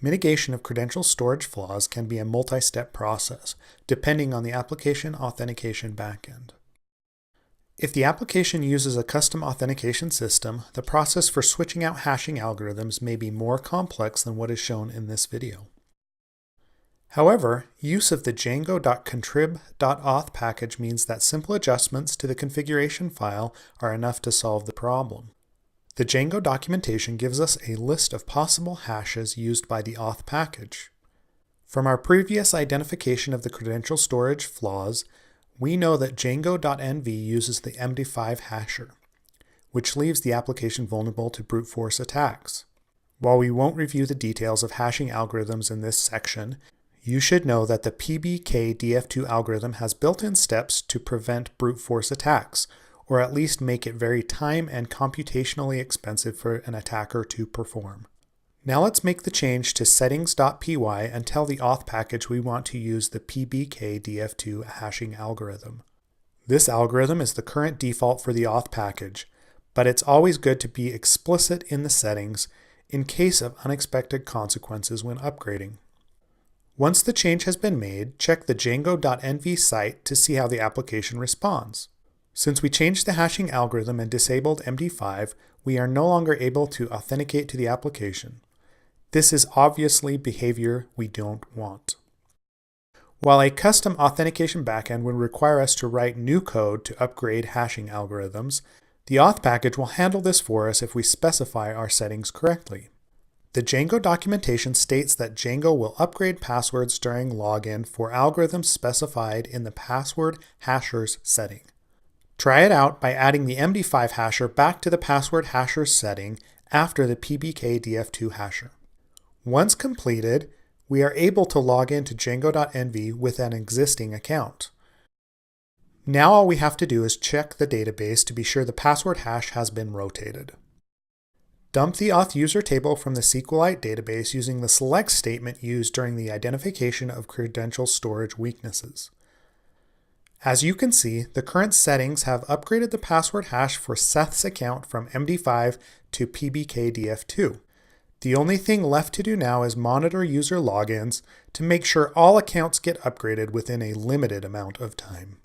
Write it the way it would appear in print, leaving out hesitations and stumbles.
Mitigation of credential storage flaws can be a multi-step process, depending on the application authentication backend. If the application uses a custom authentication system, the process for switching out hashing algorithms may be more complex than what is shown in this video. However, use of the Django.contrib.auth package means that simple adjustments to the configuration file are enough to solve the problem. The Django documentation gives us a list of possible hashes used by the auth package. From our previous identification of the credential storage flaws, we know that Django.nv uses the MD5 hasher, which leaves the application vulnerable to brute force attacks. While we won't review the details of hashing algorithms in this section, you should know that the PBKDF2 algorithm has built-in steps to prevent brute force attacks, or at least make it very time and computationally expensive for an attacker to perform. Now let's make the change to settings.py and tell the auth package we want to use the PBKDF2 hashing algorithm. This algorithm is the current default for the auth package, but it's always good to be explicit in the settings in case of unexpected consequences when upgrading. Once the change has been made, check the Django.nv site to see how the application responds. Since we changed the hashing algorithm and disabled MD5, we are no longer able to authenticate to the application. This is obviously behavior we don't want. While a custom authentication backend would require us to write new code to upgrade hashing algorithms, the auth package will handle this for us if we specify our settings correctly. The Django documentation states that Django will upgrade passwords during login for algorithms specified in the password hashers setting. Try it out by adding the MD5 hasher back to the password hashers setting after the PBKDF2 hasher. Once completed, we are able to log into Django.nv with an existing account. Now all we have to do is check the database to be sure the password hash has been rotated. Dump the auth user table from the SQLite database using the select statement used during the identification of credential storage weaknesses. As you can see, the current settings have upgraded the password hash for Seth's account from MD5 to PBKDF2. The only thing left to do now is monitor user logins to make sure all accounts get upgraded within a limited amount of time.